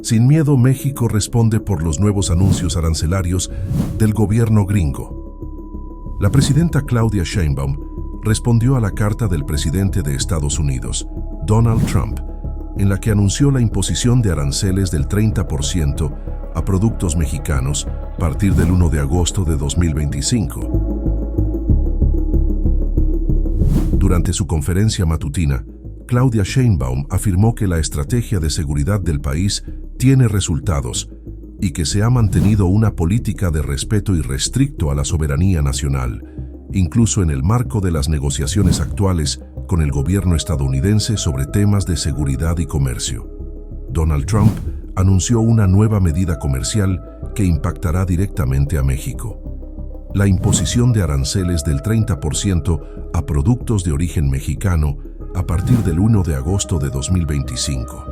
Sin miedo, México responde por los nuevos anuncios arancelarios del gobierno gringo. La presidenta Claudia Sheinbaum respondió a la carta del presidente de Estados Unidos, Donald Trump, en la que anunció la imposición de aranceles del 30% a productos mexicanos a partir del 1 de agosto de 2025. Durante su conferencia matutina, Claudia Sheinbaum afirmó que la estrategia de seguridad del país tiene resultados y que se ha mantenido una política de respeto irrestricto a la soberanía nacional, incluso en el marco de las negociaciones actuales con el gobierno estadounidense sobre temas de seguridad y comercio. Donald Trump anunció una nueva medida comercial que impactará directamente a México: la imposición de aranceles del 30% a productos de origen mexicano a partir del 1 de agosto de 2025.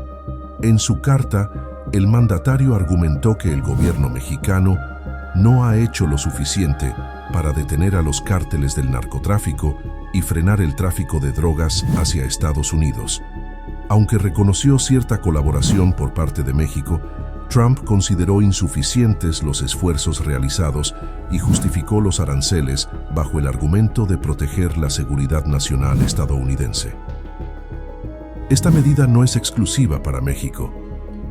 En su carta, el mandatario argumentó que el gobierno mexicano no ha hecho lo suficiente para detener a los cárteles del narcotráfico y frenar el tráfico de drogas hacia Estados Unidos. Aunque reconoció cierta colaboración por parte de México, Trump consideró insuficientes los esfuerzos realizados y justificó los aranceles bajo el argumento de proteger la seguridad nacional estadounidense. Esta medida no es exclusiva para México.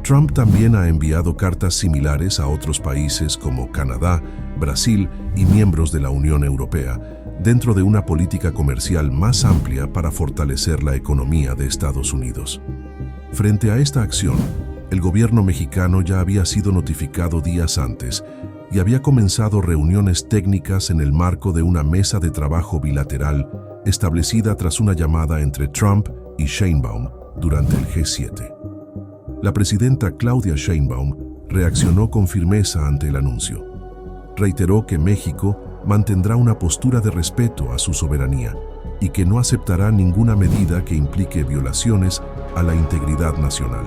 Trump también ha enviado cartas similares a otros países como Canadá, Brasil y miembros de la Unión Europea, dentro de una política comercial más amplia para fortalecer la economía de Estados Unidos. Frente a esta acción, el gobierno mexicano ya había sido notificado días antes y había comenzado reuniones técnicas en el marco de una mesa de trabajo bilateral establecida tras una llamada entre Trump y Sheinbaum durante el G7. La presidenta Claudia Sheinbaum reaccionó con firmeza ante el anuncio. Reiteró que México mantendrá una postura de respeto a su soberanía y que no aceptará ninguna medida que implique violaciones a la integridad nacional.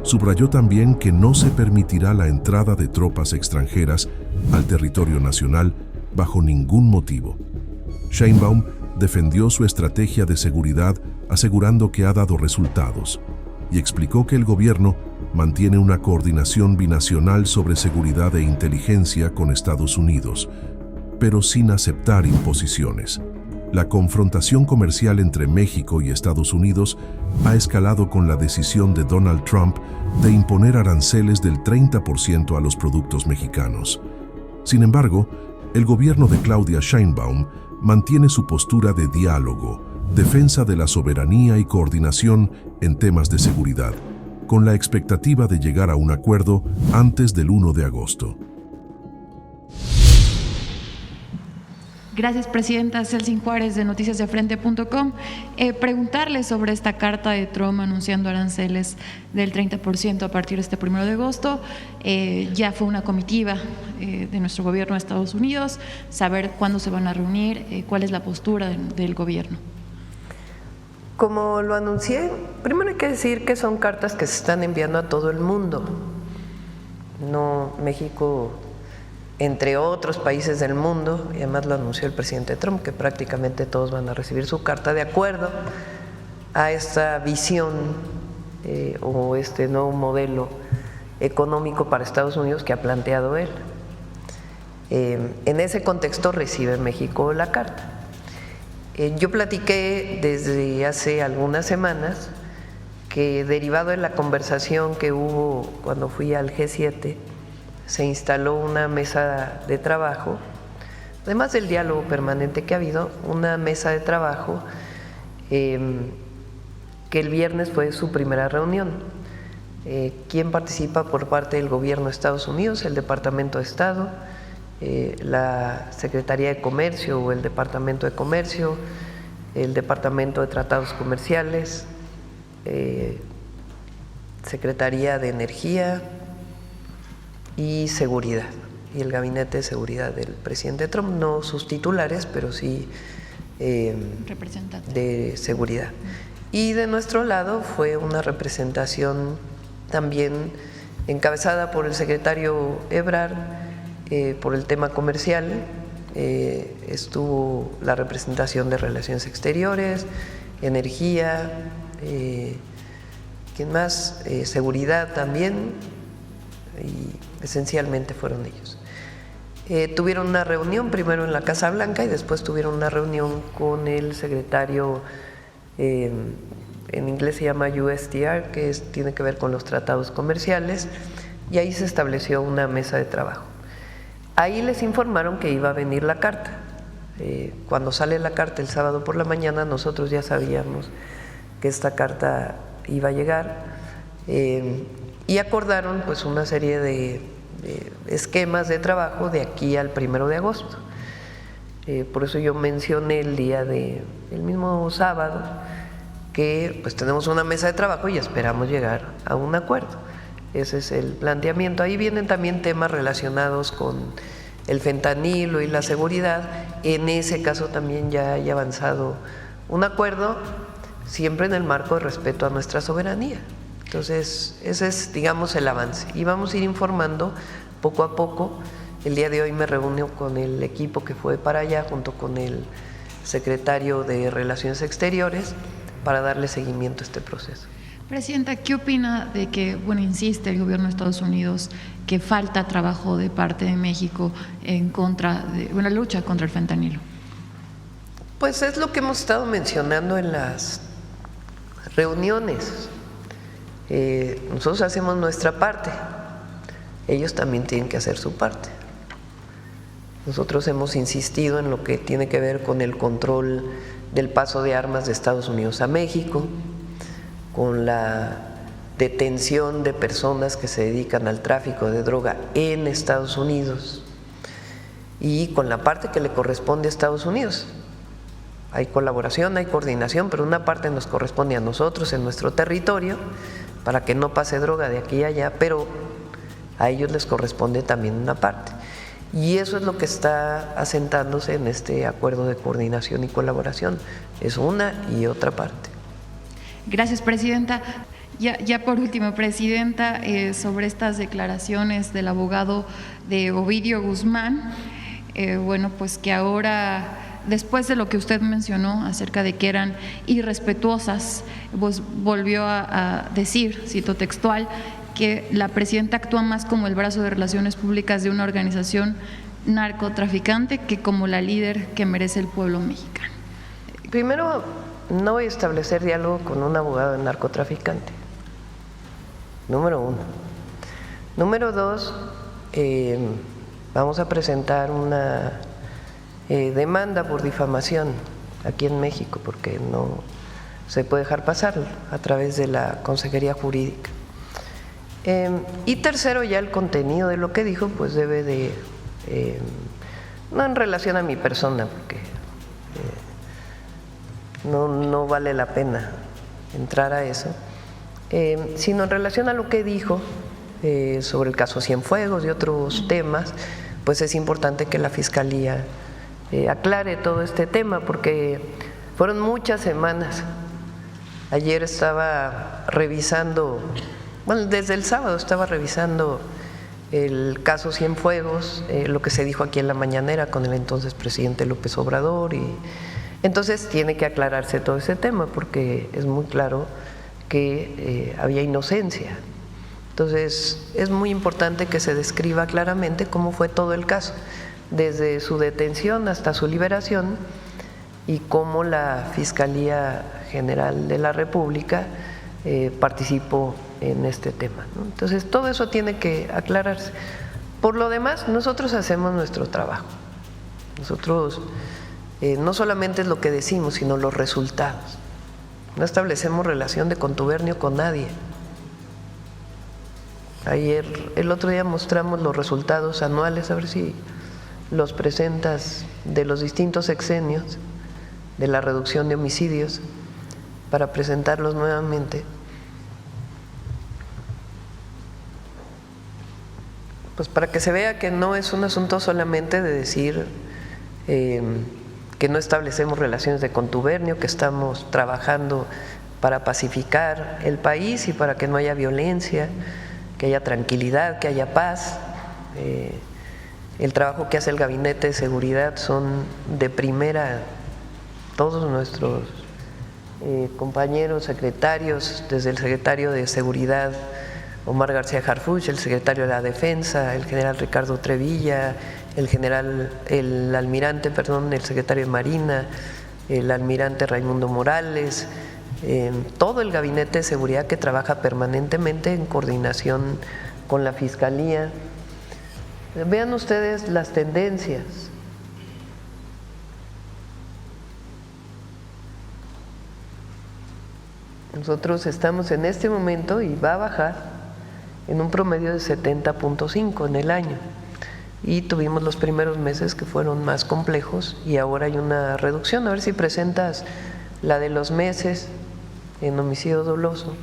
Subrayó también que no se permitirá la entrada de tropas extranjeras al territorio nacional bajo ningún motivo. Sheinbaum defendió su estrategia de seguridad asegurando que ha dado resultados y explicó que el gobierno mantiene una coordinación binacional sobre seguridad e inteligencia con Estados Unidos, pero sin aceptar imposiciones. La confrontación comercial entre México y Estados Unidos ha escalado con la decisión de Donald Trump de imponer aranceles del 30% a los productos mexicanos. Sin embargo, el gobierno de Claudia Sheinbaum mantiene su postura de diálogo, defensa de la soberanía y coordinación en temas de seguridad, con la expectativa de llegar a un acuerdo antes del 1 de agosto. Gracias, presidenta. Celsin Juárez, de noticiasdefrente.com. Preguntarle sobre esta carta de Trump anunciando aranceles del 30% a partir de este 1 de agosto. Ya fue una comitiva de nuestro gobierno de Estados Unidos. Saber cuándo se van a reunir, cuál es la postura del gobierno. Como lo anuncié, primero hay que decir que son cartas que se están enviando a todo el mundo. No, México, entre otros países del mundo, y además lo anunció el presidente Trump, que prácticamente todos van a recibir su carta de acuerdo a esta visión o este nuevo modelo económico para Estados Unidos que ha planteado él. En ese contexto recibe México la carta. Yo platiqué desde hace algunas semanas que, derivado de la conversación que hubo cuando fui al G7, se instaló una mesa de trabajo, además del diálogo permanente que ha habido, una mesa de trabajo que el viernes fue su primera reunión. ¿Quién participa por parte del gobierno de Estados Unidos? El Departamento de Estado, la Secretaría de Comercio o el Departamento de Comercio, el Departamento de Tratados Comerciales, Secretaría de Energía y Seguridad, y el Gabinete de Seguridad del presidente Trump, no sus titulares, pero sí de seguridad. Y de nuestro lado fue una representación también encabezada por el secretario Ebrard, por el tema comercial. Estuvo la representación de Relaciones Exteriores, Energía, ¿Quién más? Seguridad también, y esencialmente fueron ellos. Tuvieron una reunión primero en la Casa Blanca y después tuvieron una reunión con el secretario, en inglés se llama USTR, que tiene que ver con los tratados comerciales, y ahí se estableció una mesa de trabajo. Ahí les informaron que iba a venir la carta. Cuando sale la carta el sábado por la mañana, nosotros ya sabíamos que esta carta iba a llegar, y acordaron pues una serie de esquemas de trabajo de aquí al 1 de agosto. Por eso yo mencioné el mismo sábado que pues tenemos una mesa de trabajo y esperamos llegar a un acuerdo. Ese es el planteamiento. Ahí vienen también temas relacionados con el fentanilo y la seguridad. En ese caso también ya hay avanzado un acuerdo, siempre en el marco de respeto a nuestra soberanía. Entonces, ese es, digamos, el avance. Y vamos a ir informando poco a poco. El día de hoy me reúno con el equipo que fue para allá, junto con el secretario de Relaciones Exteriores, para darle seguimiento a este proceso. Presidenta, ¿qué opina de que, insiste el gobierno de Estados Unidos que falta trabajo de parte de México en contra de la lucha contra el fentanilo? Pues es lo que hemos estado mencionando en las reuniones. Nosotros hacemos nuestra parte, ellos también tienen que hacer su parte. Nosotros hemos insistido en lo que tiene que ver con el control del paso de armas de Estados Unidos a México, con la detención de personas que se dedican al tráfico de droga en Estados Unidos y con la parte que le corresponde a Estados Unidos. Hay colaboración, hay coordinación, pero una parte nos corresponde a nosotros en nuestro territorio para que no pase droga de aquí a allá, pero a ellos les corresponde también una parte. Y eso es lo que está asentándose en este acuerdo de coordinación y colaboración. Es una y otra parte. Gracias, Presidenta. Ya por último, Presidenta, sobre estas declaraciones del abogado de Ovidio Guzmán, pues que ahora, después de lo que usted mencionó acerca de que eran irrespetuosas, pues volvió a decir, cito textual, que la presidenta actúa más como el brazo de relaciones públicas de una organización narcotraficante que como la líder que merece el pueblo mexicano. Primero, no voy a establecer diálogo con un abogado de narcotraficante, número uno. Número dos, vamos a presentar una demanda por difamación aquí en México, porque no se puede dejar pasar a través de la Consejería Jurídica. Y tercero, ya el contenido de lo que dijo pues debe de, no en relación a mi persona, porque no vale la pena entrar a eso, sino en relación a lo que dijo sobre el caso Cienfuegos y otros temas. Pues es importante que la Fiscalía aclare todo este tema, porque fueron muchas semanas. Ayer estaba revisando, desde el sábado estaba revisando el caso Cienfuegos, lo que se dijo aquí en la mañanera con el entonces presidente López Obrador, y entonces tiene que aclararse todo ese tema, porque es muy claro que había inocencia. Entonces es muy importante que se describa claramente cómo fue todo el caso, desde su detención hasta su liberación, y cómo la Fiscalía General de la República participó en este tema, ¿no? Entonces todo eso tiene que aclararse. Por lo demás, nosotros hacemos nuestro trabajo. Nosotros no solamente es lo que decimos, sino los resultados. No establecemos relación de contubernio con nadie. El otro día mostramos los resultados anuales, a ver si los presentas, de los distintos sexenios de la reducción de homicidios, para presentarlos nuevamente. Pues para que se vea que no es un asunto solamente de decir que no establecemos relaciones de contubernio, que estamos trabajando para pacificar el país y para que no haya violencia, que haya tranquilidad, que haya paz. El trabajo que hace el Gabinete de Seguridad son de primera, todos nuestros compañeros secretarios, desde el secretario de Seguridad Omar García Harfuch, el secretario de la Defensa, el general Ricardo Trevilla, el secretario de Marina, el almirante Raimundo Morales, todo el gabinete de seguridad que trabaja permanentemente en coordinación con la Fiscalía. Vean ustedes las tendencias. Nosotros estamos en este momento y va a bajar en un promedio de 70.5 en el año. Y tuvimos los primeros meses que fueron más complejos y ahora hay una reducción. A ver si presentas la de los meses en homicidio doloso.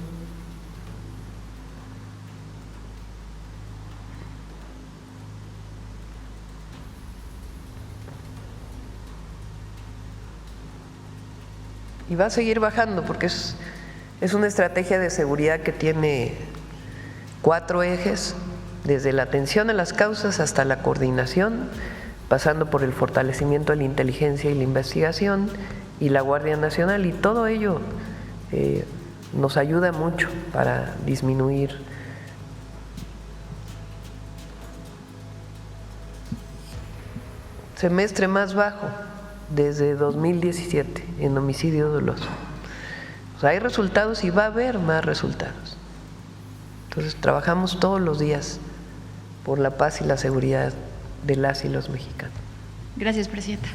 Y va a seguir bajando porque es una estrategia de seguridad que tiene 4 ejes, desde la atención a las causas hasta la coordinación, pasando por el fortalecimiento de la inteligencia y la investigación y la Guardia Nacional, y todo ello nos ayuda mucho para disminuir. Semestre más bajo desde 2017 en homicidio doloso. O sea, hay resultados y va a haber más resultados. Entonces trabajamos todos los días por la paz y la seguridad de las y los mexicanos. Gracias, Presidenta.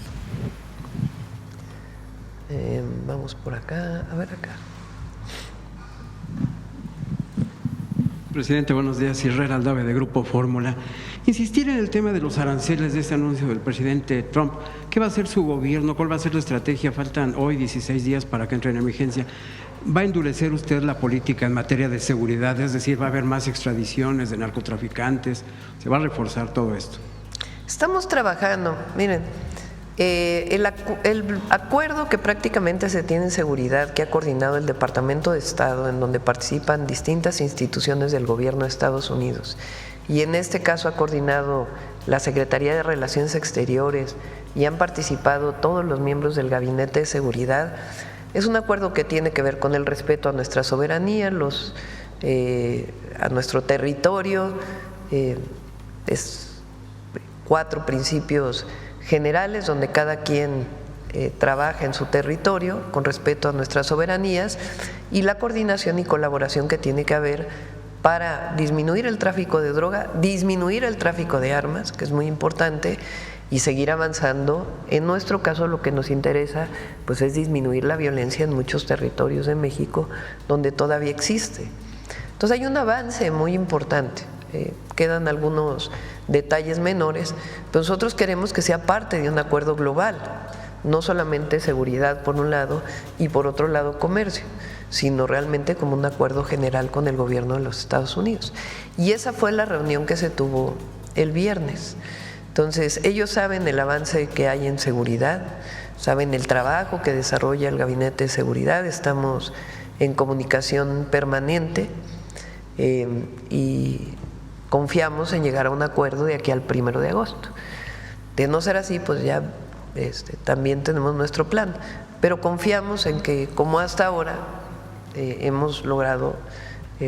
Vamos por acá, a ver acá. Presidente, buenos días. Herrera Aldave, de Grupo Fórmula. Insistir en el tema de los aranceles de este anuncio del presidente Trump. ¿Qué va a hacer su gobierno? ¿Cuál va a ser la estrategia? Faltan hoy 16 días para que entre en emergencia. ¿Va a endurecer usted la política en materia de seguridad? Es decir, ¿va a haber más extradiciones de narcotraficantes? ¿Se va a reforzar todo esto? Estamos trabajando, miren, el acuerdo que prácticamente se tiene en seguridad, que ha coordinado el Departamento de Estado, en donde participan distintas instituciones del gobierno de Estados Unidos, y en este caso ha coordinado la Secretaría de Relaciones Exteriores y han participado todos los miembros del Gabinete de Seguridad. Es un acuerdo que tiene que ver con el respeto a nuestra soberanía, a nuestro territorio, es 4 principios generales donde cada quien trabaja en su territorio con respeto a nuestras soberanías, y la coordinación y colaboración que tiene que haber para disminuir el tráfico de droga, disminuir el tráfico de armas, que es muy importante, y seguir avanzando. En nuestro caso lo que nos interesa pues es disminuir la violencia en muchos territorios de México donde todavía existe. Entonces hay un avance muy importante, quedan algunos detalles menores, pero nosotros queremos que sea parte de un acuerdo global, no solamente seguridad por un lado y por otro lado comercio, sino realmente como un acuerdo general con el gobierno de los Estados Unidos. Y esa fue la reunión que se tuvo el viernes. Entonces, ellos saben el avance que hay en seguridad, saben el trabajo que desarrolla el Gabinete de Seguridad, estamos en comunicación permanente y confiamos en llegar a un acuerdo de aquí al 1 de agosto. De no ser así, pues ya también tenemos nuestro plan, pero confiamos en que, como hasta ahora, hemos logrado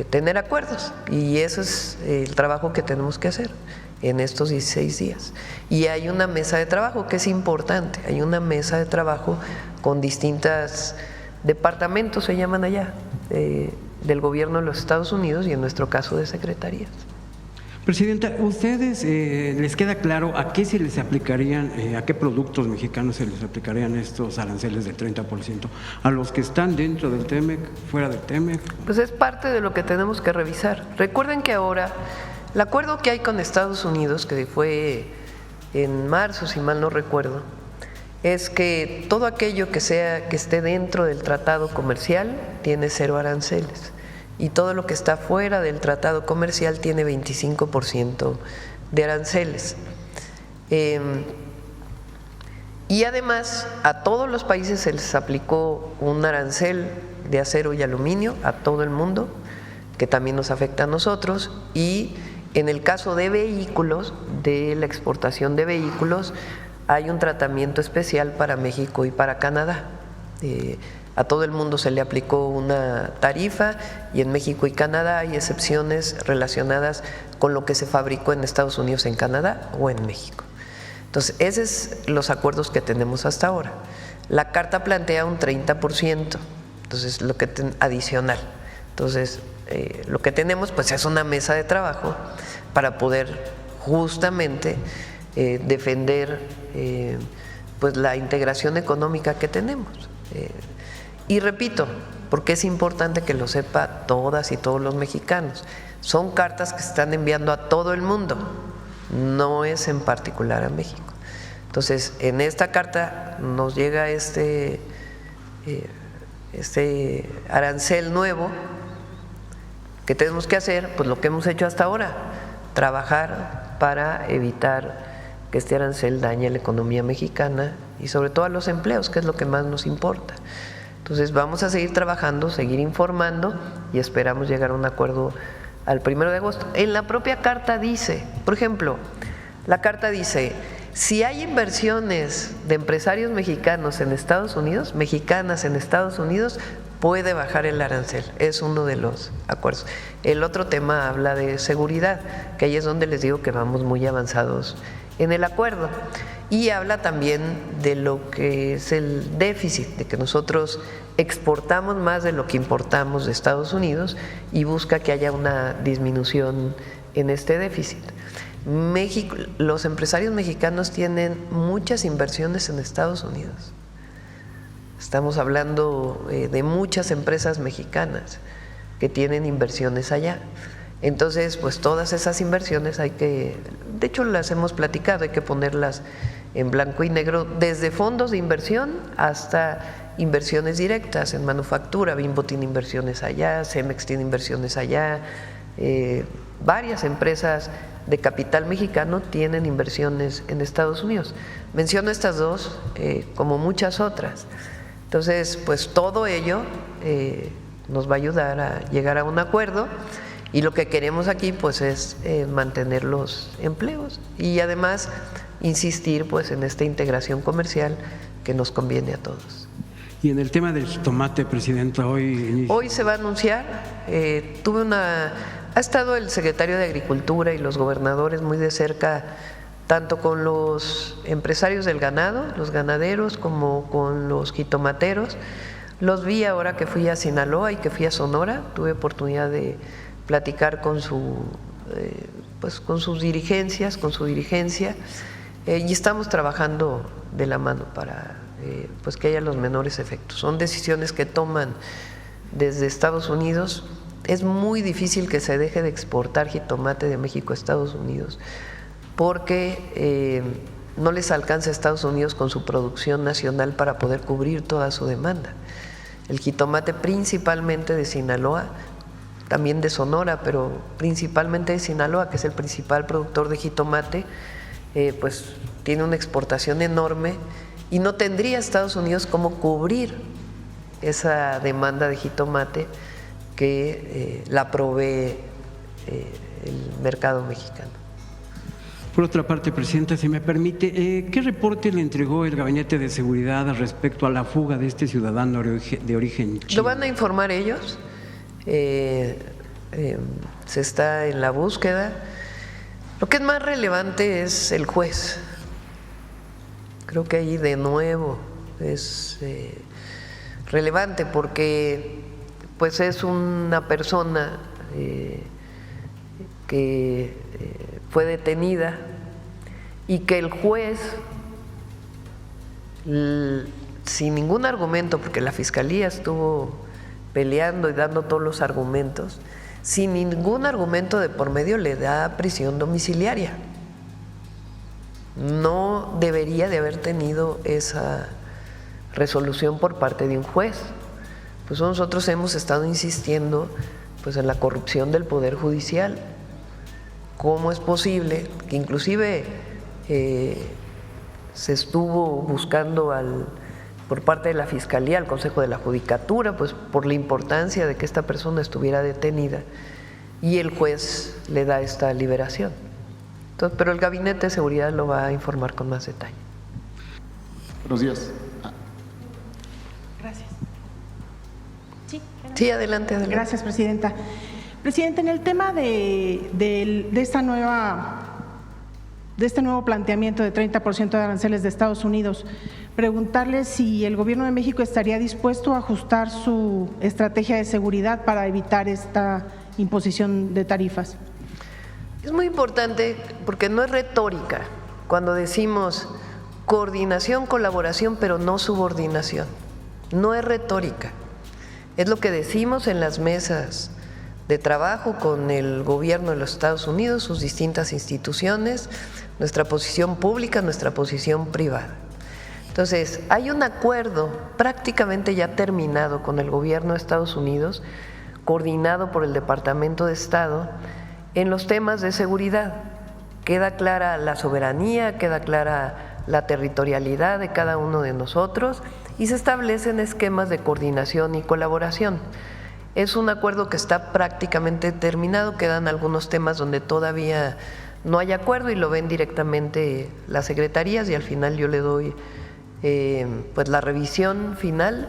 tener acuerdos, y eso es el trabajo que tenemos que hacer en estos 16 días. Y hay una mesa de trabajo que es importante, hay una mesa de trabajo con distintos departamentos, se llaman allá, del gobierno de los Estados Unidos y en nuestro caso de secretarías. Presidenta, ¿ustedes les queda claro a qué se les aplicarían, a qué productos mexicanos se les aplicarían estos aranceles del 30%? ¿A los que están dentro del TEMEC, fuera del TEMEC? Pues es parte de lo que tenemos que revisar. Recuerden que ahora el acuerdo que hay con Estados Unidos, que fue en marzo, si mal no recuerdo, es que todo aquello que esté dentro del tratado comercial tiene 0 aranceles, y todo lo que está fuera del tratado comercial tiene 25% de aranceles. Y además a todos los países se les aplicó un arancel de acero y aluminio, a todo el mundo, que también nos afecta a nosotros, y en el caso de vehículos, de la exportación de vehículos, hay un tratamiento especial para México y para Canadá. A todo el mundo se le aplicó una tarifa y en México y Canadá hay excepciones relacionadas con lo que se fabricó en Estados Unidos, en Canadá o en México. Entonces, esos son los acuerdos que tenemos hasta ahora. La carta plantea un 30%, entonces lo que adicional. Entonces, lo que tenemos pues es una mesa de trabajo para poder justamente defender pues la integración económica que tenemos. Y repito, porque es importante que lo sepa todas y todos los mexicanos, son cartas que se están enviando a todo el mundo, no es en particular a México. Entonces, en esta carta nos llega este arancel nuevo. ¿Qué tenemos que hacer? Pues lo que hemos hecho hasta ahora, trabajar para evitar que este arancel dañe la economía mexicana y sobre todo a los empleos, que es lo que más nos importa. Entonces vamos a seguir trabajando, seguir informando y esperamos llegar a un acuerdo al 1 de agosto. En la propia carta dice, por ejemplo, la carta dice, si hay inversiones de empresarios mexicanos en Estados Unidos, mexicanas en Estados Unidos, puede bajar el arancel, es uno de los acuerdos. El otro tema habla de seguridad, que ahí es donde les digo que vamos muy avanzados en el acuerdo. Y habla también de lo que es el déficit, de que nosotros exportamos más de lo que importamos de Estados Unidos y busca que haya una disminución en este déficit. México, los empresarios mexicanos tienen muchas inversiones en Estados Unidos. Estamos hablando de muchas empresas mexicanas que tienen inversiones allá. Entonces, pues todas esas inversiones hay que, de hecho las hemos platicado, hay que ponerlas en blanco y negro, desde fondos de inversión hasta inversiones directas en manufactura. Bimbo tiene inversiones allá, Cemex tiene inversiones allá, varias empresas de capital mexicano tienen inversiones en Estados Unidos. Menciono estas dos como muchas otras. Entonces, pues todo ello nos va a ayudar a llegar a un acuerdo. Y lo que queremos aquí pues es mantener los empleos y además insistir pues en esta integración comercial que nos conviene a todos. Y en el tema del jitomate, Presidenta, hoy se va a anunciar, ha estado el secretario de Agricultura y los gobernadores muy de cerca, tanto con los empresarios del ganado, los ganaderos, como con los jitomateros. Los vi ahora que fui a Sinaloa y que fui a Sonora, tuve oportunidad de platicar con con sus dirigencias, con su dirigencia, y estamos trabajando de la mano para pues que haya los menores efectos. Son decisiones que toman desde Estados Unidos. Es muy difícil que se deje de exportar jitomate de México a Estados Unidos porque no les alcanza a Estados Unidos con su producción nacional para poder cubrir toda su demanda. El jitomate principalmente de Sinaloa, también de Sonora, pero principalmente de Sinaloa, que es el principal productor de jitomate, pues tiene una exportación enorme y no tendría Estados Unidos cómo cubrir esa demanda de jitomate que la provee el mercado mexicano. Por otra parte, Presidenta, si me permite, ¿qué reporte le entregó el Gabinete de Seguridad respecto a la fuga de este ciudadano de origen chino? Lo van a informar ellos. Se está en la búsqueda. Lo que es más relevante es el juez. Creo que ahí de nuevo es relevante porque pues es una persona que fue detenida y que el juez, sin ningún argumento, porque la Fiscalía estuvo peleando y dando todos los argumentos, sin ningún argumento de por medio le da prisión domiciliaria. No debería de haber tenido esa resolución por parte de un juez. Pues nosotros hemos estado insistiendo pues en la corrupción del Poder Judicial. ¿Cómo es posible que inclusive se estuvo buscando por parte de la Fiscalía, al Consejo de la Judicatura, pues por la importancia de que esta persona estuviera detenida y el juez le da esta liberación? Entonces, pero el Gabinete de Seguridad lo va a informar con más detalle. Buenos días. Gracias. Sí, adelante, adelante. Gracias, Presidenta. Presidente, en el tema de este nuevo planteamiento de 30% de aranceles de Estados Unidos, preguntarle si el Gobierno de México estaría dispuesto a ajustar su estrategia de seguridad para evitar esta imposición de tarifas. Es muy importante porque no es retórica cuando decimos coordinación, colaboración, pero no subordinación. No es retórica. Es lo que decimos en las mesas de trabajo con el gobierno de los Estados Unidos, sus distintas instituciones, nuestra posición pública, nuestra posición privada. Entonces, hay un acuerdo prácticamente ya terminado con el gobierno de Estados Unidos, coordinado por el Departamento de Estado, en los temas de seguridad. Queda clara la soberanía, queda clara la territorialidad de cada uno de nosotros y se establecen esquemas de coordinación y colaboración. Es un acuerdo que está prácticamente terminado, quedan algunos temas donde todavía no hay acuerdo y lo ven directamente las secretarías y al final yo le doy pues la revisión final,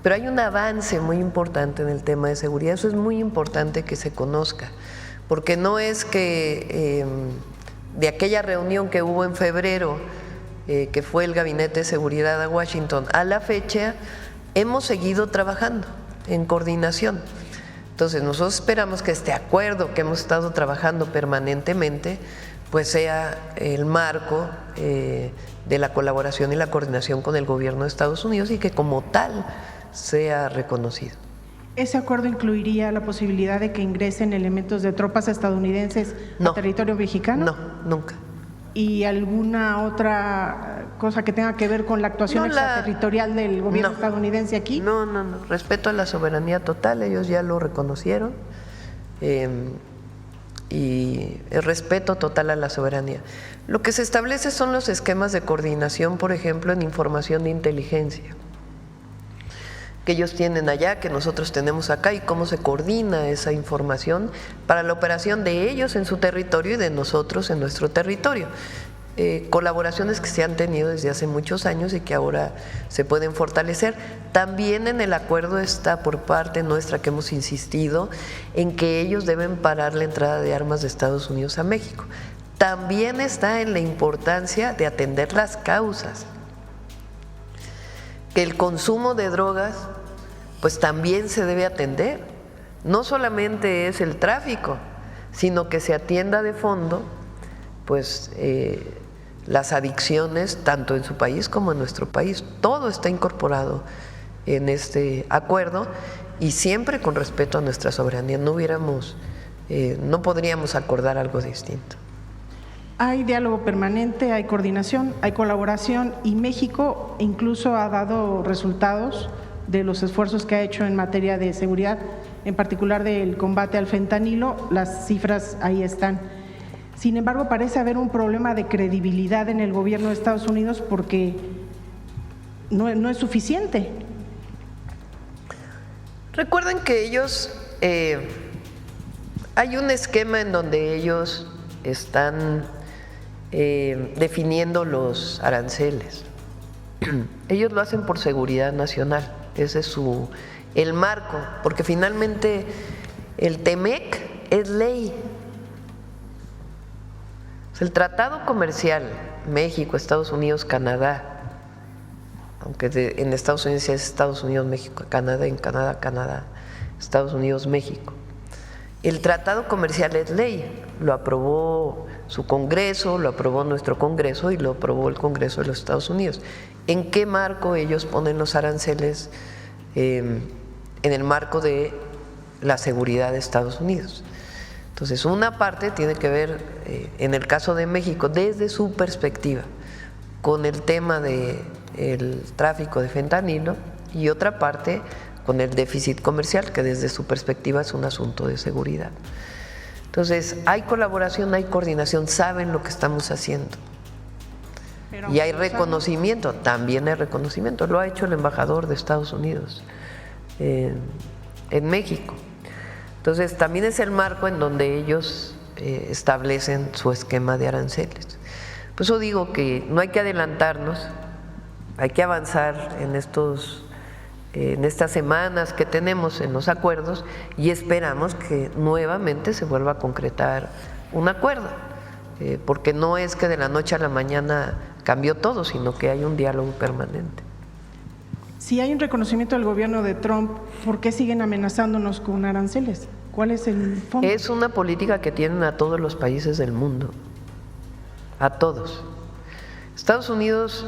pero hay un avance muy importante en el tema de seguridad. Eso es muy importante que se conozca, porque no es que de aquella reunión que hubo en febrero, que fue el Gabinete de Seguridad a Washington, a la fecha hemos seguido trabajando en coordinación. Entonces nosotros esperamos que este acuerdo que hemos estado trabajando permanentemente pues sea el marco de la colaboración y la coordinación con el gobierno de Estados Unidos y que como tal sea reconocido. ¿Ese acuerdo incluiría la posibilidad de que ingresen elementos de tropas estadounidenses a territorio mexicano? No, nunca. ¿Y alguna otra cosa que tenga que ver con la actuación extraterritorial del gobierno estadounidense aquí? No. Respeto a la soberanía total, ellos ya lo reconocieron. Y el respeto total a la soberanía. Lo que se establece son los esquemas de coordinación, por ejemplo, en información de inteligencia, que ellos tienen allá, que nosotros tenemos acá, y cómo se coordina esa información para la operación de ellos en su territorio y de nosotros en nuestro territorio. Colaboraciones que se han tenido desde hace muchos años y que ahora se pueden fortalecer. También en el acuerdo está por parte nuestra que hemos insistido en que ellos deben parar la entrada de armas de Estados Unidos a México. También está en la importancia de atender las causas, que el consumo de drogas pues también se debe atender. No solamente es el tráfico, sino que se atienda de fondo pues las adicciones tanto en su país como en nuestro país. Todo está incorporado en este acuerdo y siempre con respeto a nuestra soberanía. No podríamos acordar algo distinto. Hay diálogo permanente, hay coordinación, hay colaboración y México incluso ha dado resultados de los esfuerzos que ha hecho en materia de seguridad, en particular del combate al fentanilo. Las cifras ahí están. Sin embargo, parece haber un problema de credibilidad en el gobierno de Estados Unidos porque no es suficiente. Recuerden que ellos, hay un esquema en donde ellos están definiendo los aranceles. Ellos lo hacen por seguridad nacional, ese es el marco, porque finalmente el TEMEC es ley. El Tratado Comercial México, Estados Unidos, Canadá, aunque en Estados Unidos es Estados Unidos, México, Canadá, en Canadá, Canadá, Estados Unidos, México. El Tratado Comercial es ley, lo aprobó su Congreso, lo aprobó nuestro Congreso y lo aprobó el Congreso de los Estados Unidos. ¿En qué marco ellos ponen los aranceles? En el marco de la seguridad de Estados Unidos. Entonces, una parte tiene que ver, en el caso de México, desde su perspectiva, con el tema del tráfico de fentanilo y otra parte con el déficit comercial, que desde su perspectiva es un asunto de seguridad. Entonces, hay colaboración, hay coordinación, saben lo que estamos haciendo. Y hay reconocimiento, también hay reconocimiento, lo ha hecho el embajador de Estados Unidos en México. Entonces, también es el marco en donde ellos establecen su esquema de aranceles. Por eso digo que no hay que adelantarnos, hay que avanzar en estos en estas semanas que tenemos en los acuerdos y esperamos que nuevamente se vuelva a concretar un acuerdo, porque no es que de la noche a la mañana cambió todo, sino que hay un diálogo permanente. Si hay un reconocimiento del gobierno de Trump, ¿por qué siguen amenazándonos con aranceles? ¿Cuál es el fondo? Es una política que tienen a todos los países del mundo, a todos. Estados Unidos,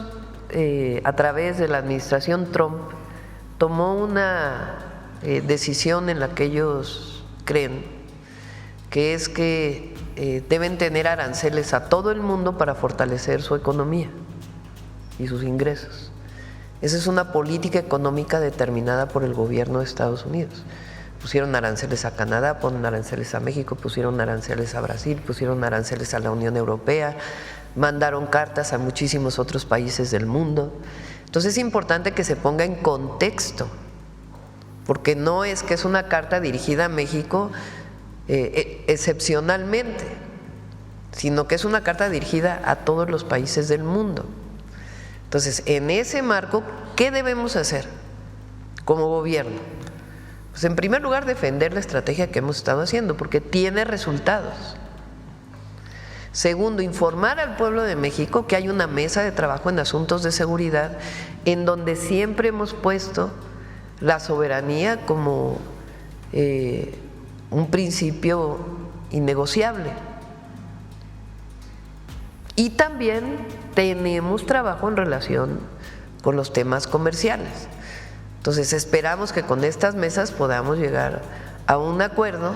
a través de la administración Trump, tomó una decisión en la que ellos creen, que es que deben tener aranceles a todo el mundo para fortalecer su economía y sus ingresos. Esa es una política económica determinada por el gobierno de Estados Unidos. Pusieron aranceles a Canadá, ponen aranceles a México, pusieron aranceles a Brasil, pusieron aranceles a la Unión Europea, mandaron cartas a muchísimos otros países del mundo. Entonces es importante que se ponga en contexto, porque no es que es una carta dirigida a México excepcionalmente, sino que es una carta dirigida a todos los países del mundo. Entonces, en ese marco, ¿qué debemos hacer como gobierno? Pues en primer lugar, defender la estrategia que hemos estado haciendo, porque tiene resultados. Segundo, informar al pueblo de México que hay una mesa de trabajo en asuntos de seguridad en donde siempre hemos puesto la soberanía como un principio innegociable. Y también tenemos trabajo en relación con los temas comerciales. Entonces esperamos que con estas mesas podamos llegar a un acuerdo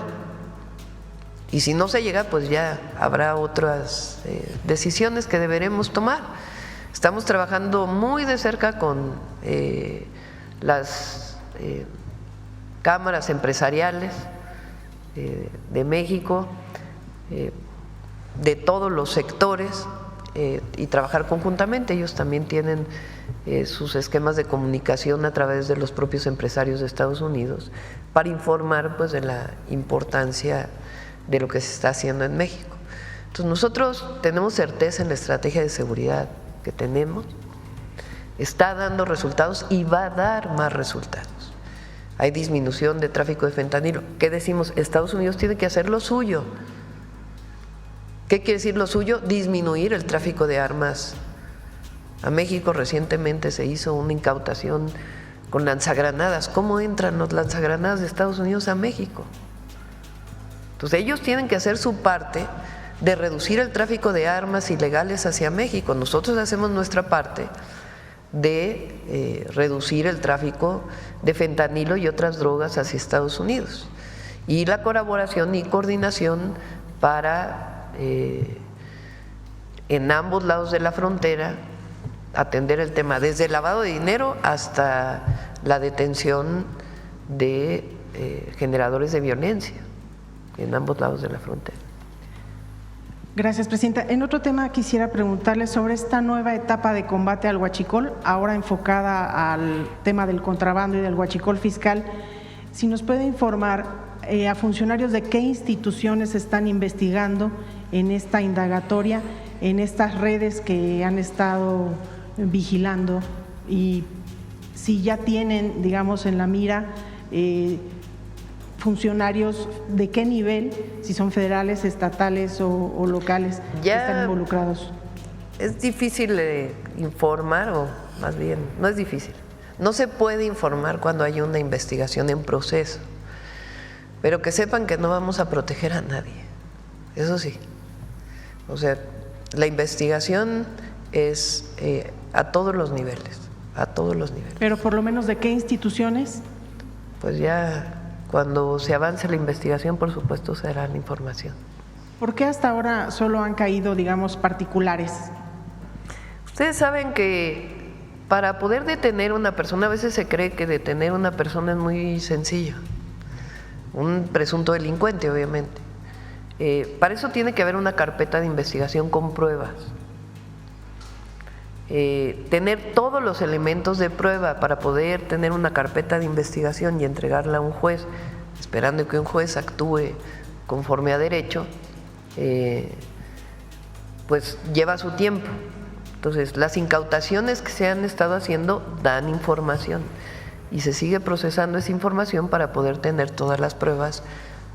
y si no se llega, pues ya habrá otras decisiones que deberemos tomar. Estamos trabajando muy de cerca con las cámaras empresariales de México, de todos los sectores, y trabajar conjuntamente. Ellos también tienen sus esquemas de comunicación a través de los propios empresarios de Estados Unidos para informar pues de la importancia de lo que se está haciendo en México. Entonces nosotros tenemos certeza en la estrategia de seguridad que tenemos, está dando resultados y va a dar más resultados. Hay disminución de tráfico de fentanilo. ¿Qué decimos? Estados Unidos tiene que hacer lo suyo. ¿Qué quiere decir lo suyo? Disminuir el tráfico de armas. A México recientemente se hizo una incautación con lanzagranadas. ¿Cómo entran los lanzagranadas de Estados Unidos a México? Entonces ellos tienen que hacer su parte de reducir el tráfico de armas ilegales hacia México. Nosotros hacemos nuestra parte de reducir el tráfico de fentanilo y otras drogas hacia Estados Unidos. Y la colaboración y coordinación para en ambos lados de la frontera atender el tema, desde el lavado de dinero hasta la detención de generadores de violencia en ambos lados de la frontera. Gracias, Presidenta. En otro tema quisiera preguntarle sobre esta nueva etapa de combate al huachicol, ahora enfocada al tema del contrabando y del huachicol fiscal. Si nos puede informar a funcionarios de qué instituciones están investigando en esta indagatoria, en estas redes que han estado vigilando y si ya tienen, digamos, en la mira funcionarios de qué nivel, si son federales, estatales o locales que están involucrados. Es difícil informar, o más bien, no es difícil. No se puede informar cuando hay una investigación en proceso, pero que sepan que no vamos a proteger a nadie, eso sí. O sea, la investigación es a todos los niveles, a todos los niveles. Pero por lo menos ¿de qué instituciones? Pues ya cuando se avance la investigación, por supuesto, se dará la información. ¿Por qué hasta ahora solo han caído, digamos, particulares? Ustedes saben que para poder detener a una persona, a veces se cree que detener a una persona es muy sencillo, un presunto delincuente, obviamente. Para eso tiene que haber una carpeta de investigación con pruebas, tener todos los elementos de prueba para poder tener una carpeta de investigación y entregarla a un juez, esperando que un juez actúe conforme a derecho, pues lleva su tiempo. Entonces, las incautaciones que se han estado haciendo dan información. y se sigue procesando esa información para poder tener todas las pruebas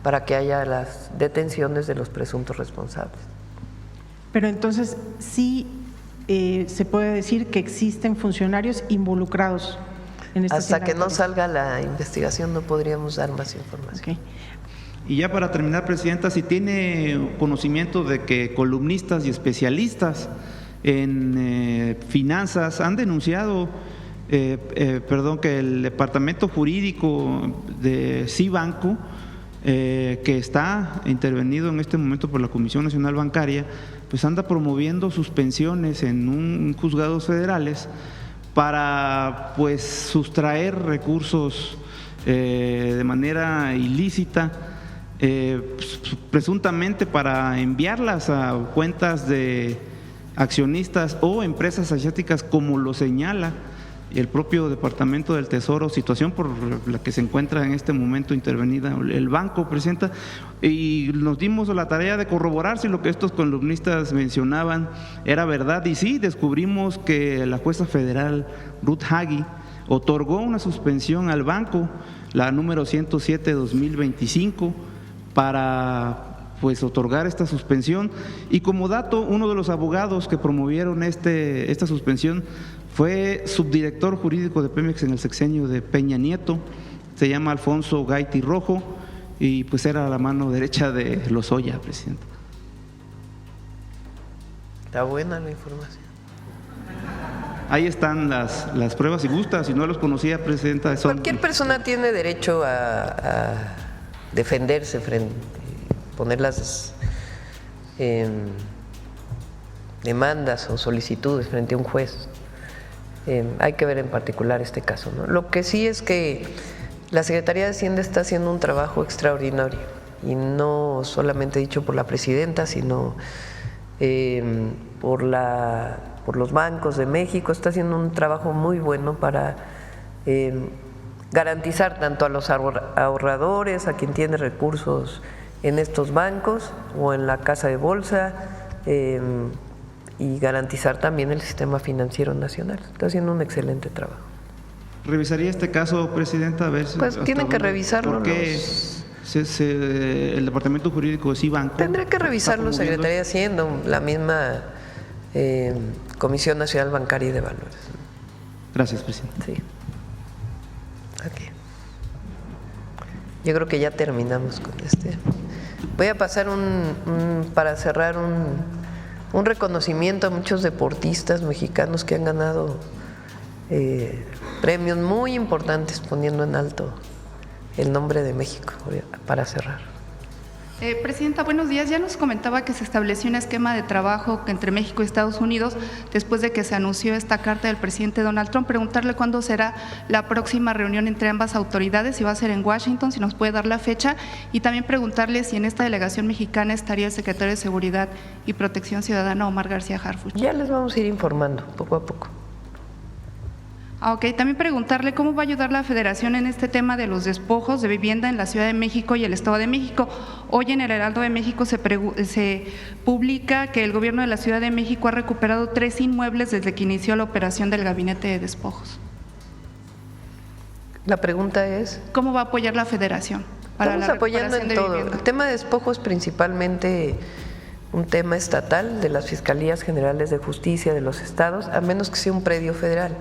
para que haya las detenciones de los presuntos responsables. Pero entonces sí se puede decir que existen funcionarios involucrados en esta Hasta que no salga la investigación no podríamos dar más información. Okay. Y ya para terminar, Presidenta, si tiene conocimiento de que columnistas y especialistas en finanzas han denunciado que el departamento jurídico de Cibanco, que está intervenido en este momento por la Comisión Nacional Bancaria, pues anda promoviendo suspensiones en juzgados federales para pues sustraer recursos de manera ilícita, presuntamente para enviarlas a cuentas de accionistas o empresas asiáticas, como lo señala el propio Departamento del Tesoro, situación por la que se encuentra en este momento intervenida el banco, Presidenta, y nos dimos la tarea de corroborar si lo que estos columnistas mencionaban era verdad, y sí, descubrimos que la jueza federal Ruth Hagee otorgó una suspensión al banco, la número 107/2025, para pues otorgar esta suspensión. Y como dato, uno de los abogados que promovieron esta suspensión fue subdirector jurídico de Pemex en el sexenio de Peña Nieto, se llama Alfonso Gaiti Rojo, y pues era la mano derecha de Lozoya, Presidente. Está buena la información. Ahí están las pruebas, si gusta, si no los conocía, Presidenta. Cualquier persona tiene derecho a defenderse frente, poner las demandas o solicitudes frente a un juez. Hay que ver en particular este caso, ¿no? Lo que sí es que la Secretaría de Hacienda está haciendo un trabajo extraordinario, y no solamente dicho por la presidenta, sino por los bancos de México. Está haciendo un trabajo muy bueno para garantizar tanto a los ahorradores, a quien tiene recursos en estos bancos o en la casa de bolsa, y garantizar también el sistema financiero nacional. Está haciendo un excelente trabajo. ¿Revisaría este caso, Presidenta? A ver si pues tienen que revisarlo. Porque el Departamento Jurídico de Cibanco tendrá que revisarlo Secretaría de Hacienda, la misma Comisión Nacional Bancaria y de Valores. Gracias, Presidenta. Sí. Okay. Yo creo que ya terminamos con este. Voy a pasar para cerrar un reconocimiento a muchos deportistas mexicanos que han ganado premios muy importantes, poniendo en alto el nombre de México, para cerrar. Presidenta, buenos días. Ya nos comentaba que se estableció un esquema de trabajo entre México y Estados Unidos después de que se anunció esta carta del presidente Donald Trump. Preguntarle cuándo será la próxima reunión entre ambas autoridades, si va a ser en Washington, si nos puede dar la fecha, y también preguntarle si en esta delegación mexicana estaría el secretario de Seguridad y Protección Ciudadana, Omar García Harfuch. Ya les vamos a ir informando poco a poco. Ok, también preguntarle cómo va a ayudar la Federación en este tema de los despojos de vivienda en la Ciudad de México y el Estado de México. Hoy en el Heraldo de México se publica que el gobierno de la Ciudad de México ha recuperado 3 inmuebles desde que inició la operación del Gabinete de Despojos. La pregunta es… ¿Cómo va a apoyar la Federación para Estamos la apoyando en todo. vivienda? El tema de despojos es principalmente un tema estatal de las Fiscalías Generales de Justicia de los estados, a menos que sea un predio federal.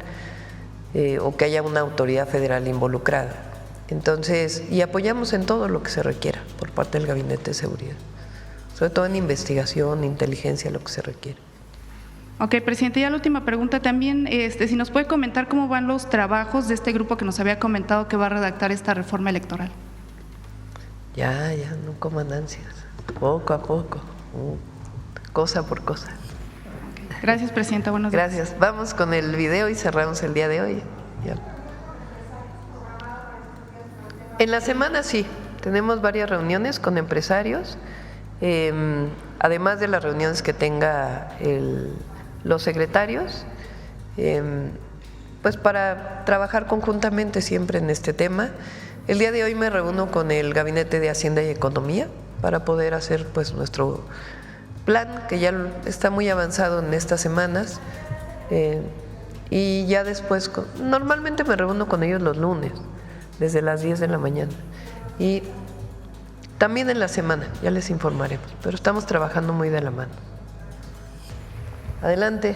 O que haya una autoridad federal involucrada. Entonces, y apoyamos en todo lo que se requiera por parte del Gabinete de Seguridad, sobre todo en investigación, inteligencia, lo que se requiere. Ok, presidente, ya la última pregunta también, si nos puede comentar cómo van los trabajos de este grupo que nos había comentado que va a redactar esta reforma electoral. Ya, no coman ansias, poco a poco, cosa por cosa. Gracias, presidenta. Buenos días. Gracias. Vamos con el video y cerramos el día de hoy. Ya. En la semana sí, tenemos varias reuniones con empresarios, además de las reuniones que tenga los secretarios, pues para trabajar conjuntamente siempre en este tema. El día de hoy me reúno con el Gabinete de Hacienda y Economía para poder hacer pues nuestro plan, que ya está muy avanzado en estas semanas, Y ya después, normalmente me reúno con ellos los lunes, desde las 10 de la mañana. Y también en la semana, ya les informaremos, pero estamos trabajando muy de la mano. Adelante.